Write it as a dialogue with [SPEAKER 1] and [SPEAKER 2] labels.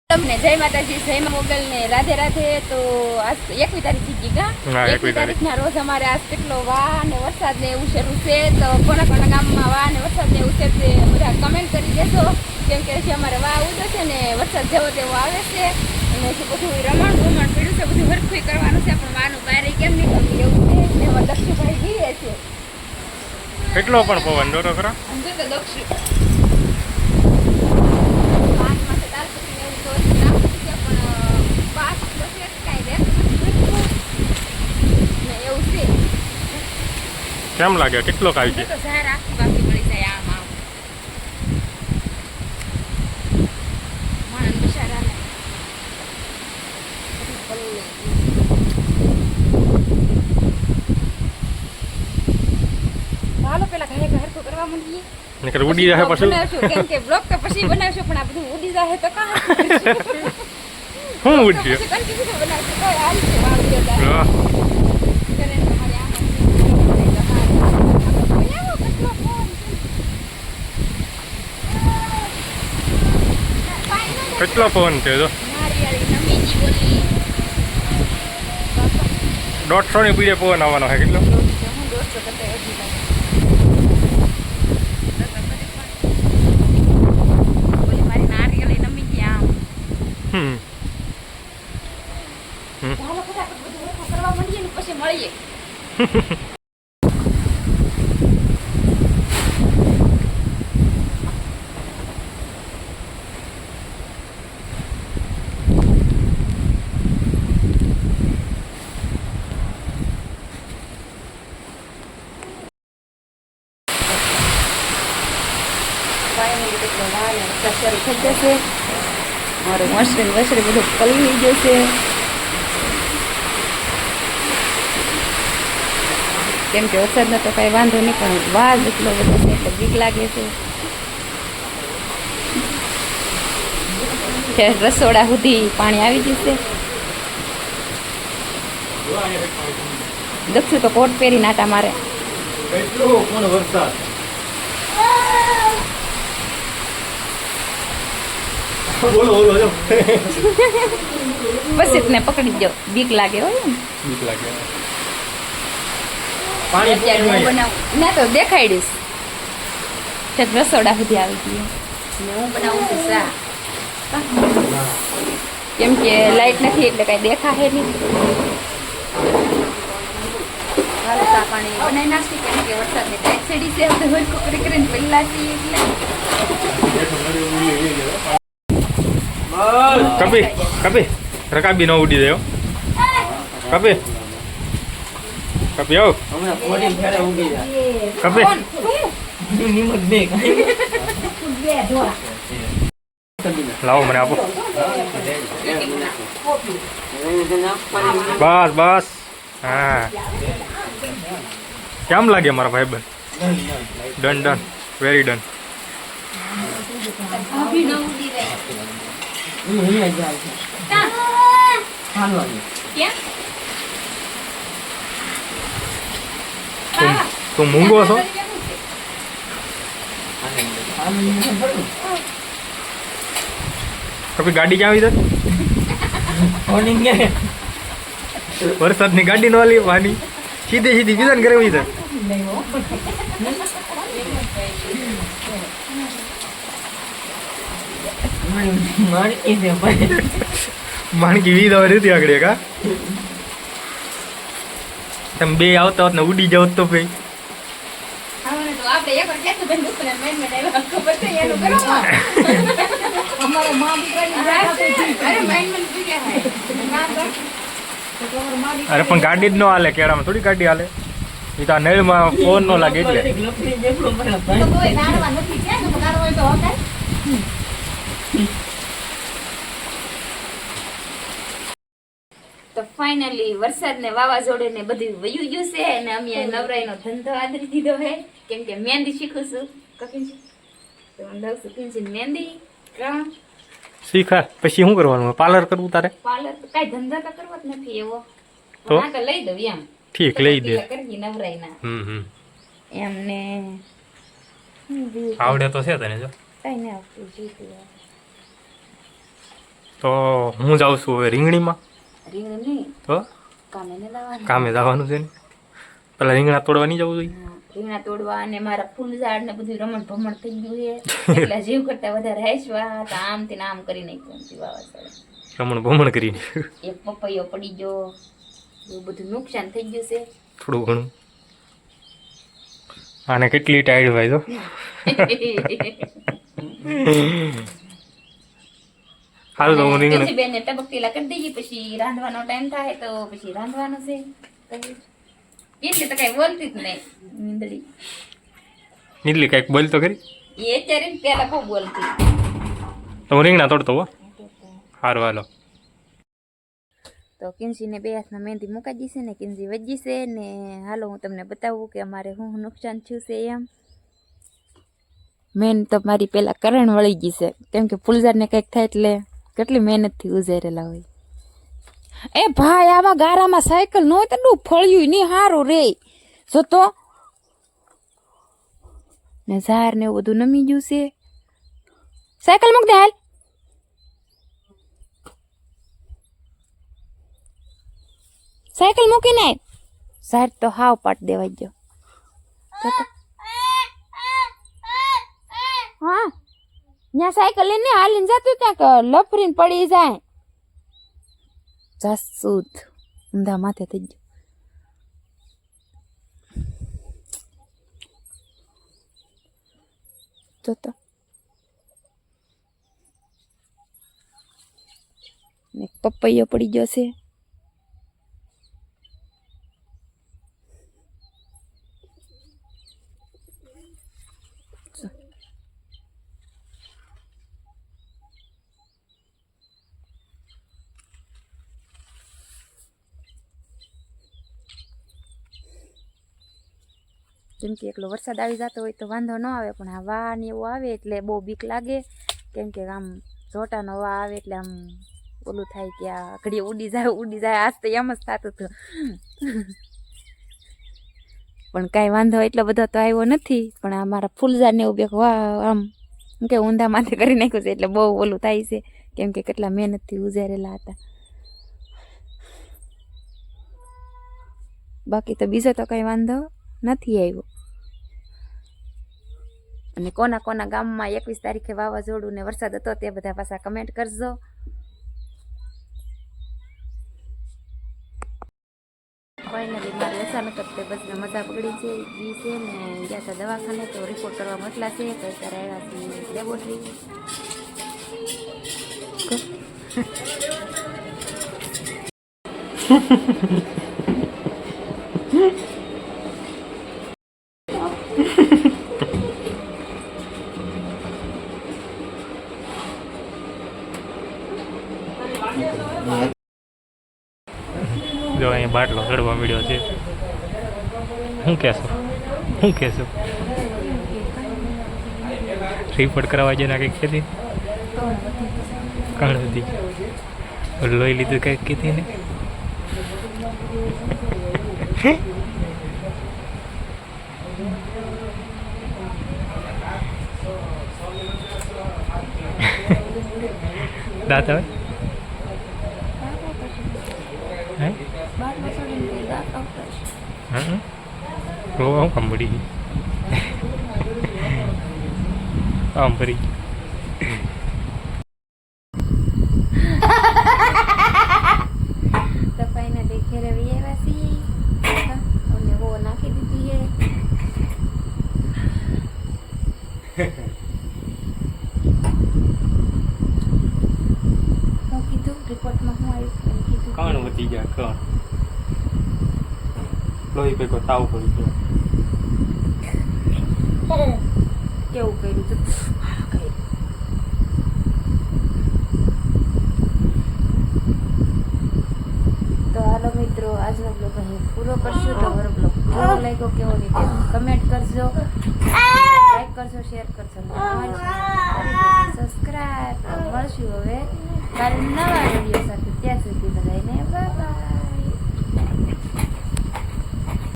[SPEAKER 1] તમને જય માતાજી, જય મોગલ ને રાધે રાધે। તો આજ 21 તારીખ થઈ ગઈ કા? 21 તારીખના રોજ અમારે આજ કેટલો વાહ અને વરસાદ ને એવું શરૂ છે। તો કોના કોના ગામમાં વાહ અને વરસાદ ને એવું છે તે બધા કમેન્ટ કરી દેશો, કેમ કે હજી અમારે વાહ ઉડે છે ને વરસાદ જેવો તેવો આવે છે અને હજી બધું રમણ પીડ્યું છે, બધું હરખું કરવાનું છે, પણ વાનું બહાર કેમ નીકળવું એવું છે। એમાં દક્ષુભાઈ જીવે છે
[SPEAKER 2] કેટલો પણ પવન દોરો ખરા
[SPEAKER 1] સમજો તો દક્ષુ
[SPEAKER 2] કેમ લાગે કેટલો આવી છે? નકર ઉડી જાય પછી
[SPEAKER 1] કેમ કે બ્લોગ તો પછી બનાવશું, પણ આ બધું ઉડી જાય તો કાં
[SPEAKER 2] હું ઉડ્યો કેટલો પવન છે જો 150 ની પીડે પવન આવવાનો છે કેટલો?
[SPEAKER 1] પછી મળીએ। શરૂ થઈ જશે, મારું મશરૂમ બધું પલળી જશે, કેમ કે વરસાદનો તો કઈ વાંધો નહીં, પણ વાજ એટલો બધો છે એટલે બીક લાગે છે। રસોડા સુધી પાણી આવી જશે। દક્ષુ તો કોટ પહેરી નાટા મારે બસ એટલે પકડી જાઓ, બીક લાગે હોય ને
[SPEAKER 2] બીક લાગે
[SPEAKER 1] અત્યારે હું બનાવું ના તો દેખાડીશ, રસોડા સુધી આવી ગઈ ને હું બનાવું છું ચા, કેમ કે લાઈટ નથી એટલે કઈ દેખાશે નહીં। હાલો ચા પાણી બનાવી નાખી, કેમ કે વરસાદની ટાઈટ ચડી છે, બધું હરખું કરીને પહેલા છીએ એટલે
[SPEAKER 2] કપી કપી રકાબી ન ઉડી જાય કપી કપી આવ કપી લાવો મને આપો બસ બસ હા કેમ લાગે મારા ભાઈબંધ? Done done very done. તું મૂંગો છો? કભી ગાડી ક્યાં આવી જાય? વરસાદની ગાડી નો લી વાની સીધી સીધી બીજા ને ઘરે આવી જાય। માણકી વીજ હવે નથી આગળ કા તમે બે આવતા હોત ને ઉડી જાવ તો ભાઈ અરે પણ ગાડી જ ન હાલે, કેળામાં થોડી ગાડી હાલે, એ તો નળમાં ફોન નો લાગે એટલે
[SPEAKER 1] તો ફાઇનલી વરસાદ ને વાવાઝોડે ને બધું વયું ગયું છે અને અમે નવરાઈનો ધંધો આદરી દીધો છે, કેમ કે મહેંદી શીખું છું કપિલજી, તો લઉં છું મહેંદી
[SPEAKER 2] શીખા પછી શું કરવાનું? પાર્લર કરવું તારે?
[SPEAKER 1] પાર્લર તો કઈ ધંધા તો કરવો જ નથી એવો,
[SPEAKER 2] તો
[SPEAKER 1] લઈ દઉં એમ
[SPEAKER 2] ઠીક લઈ દે
[SPEAKER 1] કરી નવરાઈના એમને
[SPEAKER 2] આવડે તો છે તને જો
[SPEAKER 1] કઈ નહીં આવતું જીતું
[SPEAKER 2] તો હું જાઉં છું હવે રીંગણીમાં.
[SPEAKER 1] રીંગણ નહીં
[SPEAKER 2] તો
[SPEAKER 1] કામે ને લાવવાનું.
[SPEAKER 2] કામે જવાનું છે ને, પેલા રીંગણા તોડવા નહીં જવું જોઈએ.
[SPEAKER 1] રીંગણા તોડવા અને મારા ફૂલ ઝાડ ને બધું રમણ ભમણ થઈ ગયું છે એટલે જીવ કરતા વધારે હાંસવા તો આમ થી આમ કરી નાખ્યું વાવાઝોડે.
[SPEAKER 2] રમણ ભમણ કરીને
[SPEAKER 1] એક પપૈયો પડી ગયો, એવું બધું નુકસાન થઈ ગયું છે.
[SPEAKER 2] થોડું ઘણું. આને કેટલી ટાઈડ ભાઈ તો હાલ તો હું રીંગણ
[SPEAKER 1] બેન ટબકટીલા કરી દઈએ પછી રાંધવાનો ટાઈમ થાય તો પછી રાંધવાનું છે. એટલે તો કઈ બોલતી જ નહીં નીંદડી.
[SPEAKER 2] નીકળી કઈક બોલ તો ખરી.
[SPEAKER 1] એ અત્યારે પેલા બહુ બોલતી.
[SPEAKER 2] તો હું રીંગણા તોડતો હો. સારું હાલો.
[SPEAKER 1] તો કિંસીને બે હાથમાં મહેંદી મુકાઈ જશે ને કિંસી વજી છે ને. હાલો હું તમને બતાવું કે અમારે શું નુકસાન થયું છે. એમ મેન તો મારી પેલા કરણ વળી ગઈ છે, કેમ કે ફૂલઝાડને કંઈક થાય એટલે કેટલી મહેનતથી ઉઝેરેલા હોય. એ ભાઈ આવા ગારામાં સાયકલ ન હોય તો ફળ્યું નહીં સારું રે. જો તો ને ઝાર ને એવું બધું નમી ગયું છે. સાયકલ મૂક દે હાલ. સાયકલ મૂકીને ઝાર તો હાવ પાટ દેવાઈ ગયો. હા ત્યાં સાયકલ લઈને હાલીને જતું ત્યાં લફરીને પડી જાય. જાસૂદ ઊંધા માથે થઈ ગયું. તો પપૈયો પડી ગયો છે. કેમ કે એકલો વરસાદ આવી જતો હોય તો વાંધો ન આવે, પણ આ વા ને એવું આવે એટલે બહુ બીક લાગે. કેમ કે આમ જોટાનો વા આવે એટલે આમ ઓલું થાય કે આ ઘડીએ ઉડી જાય. આજ તો એમ જ થતું હતું પણ કાંઈ વાંધો એટલો બધો તો આવ્યો નથી. પણ આ મારા ફૂલઝાડને એવું બેક વા આમ કે ઊંધા માથે કરી નાખ્યું છે એટલે બહુ ઓલું થાય છે. કેમ કે કેટલા મહેનતથી ઉજારેલા હતા. બાકી તો બીજો તો કંઈ વાંધો નથી આવ્યો. અને કોના કોના ગામમાં 21 તારીખે વાવાઝોડું ને વરસાદ હતો તે બધા પાછા કમેન્ટ કરજો. ફાઇનલી મારે અચાનક જ બસને મજા બગડી છે ને ગયા હતા દવાખાને તો રિપોર્ટ કરવા મોકલા છે. તો અત્યારે આવ્યા છે લેબોરેટરી.
[SPEAKER 2] જો અહીંયા બાટલો ચડવા મળ્યો છે. શું કહેશો રિપોર્ટ કરાવવા જેના કંઈક કહેતી કણ હતી લોહી લીધું કંઈક કહેતી ને. દાંત આવે રોવા હું કામ પડી આમ ફરી
[SPEAKER 1] તો ફાઇનલી ઘેરે આવ્યા છીએ અને વો નાખી દીધી હે. હું કીધું રિપોર્ટમાં હું આવ્યું કીધું
[SPEAKER 2] કણ વધી ગયા કણ લોહી ભેગો તાવ પડી ગયો.
[SPEAKER 1] કેવું કર્યું હતું તો હાલો મિત્રો આજનો બ્લોગ અહીં પૂરો કરશું. તો મારો બ્લોગ કેવો લાગ્યો કેવો નહીં કમેન્ટ કરજો, લાઈક કરજો, શેર કરજો, સબસ્ક્રાઈબ. મળશું હવે કાલે નવા વિડીયો સાથે. ત્યાં સુધી બધાને બાય બાય.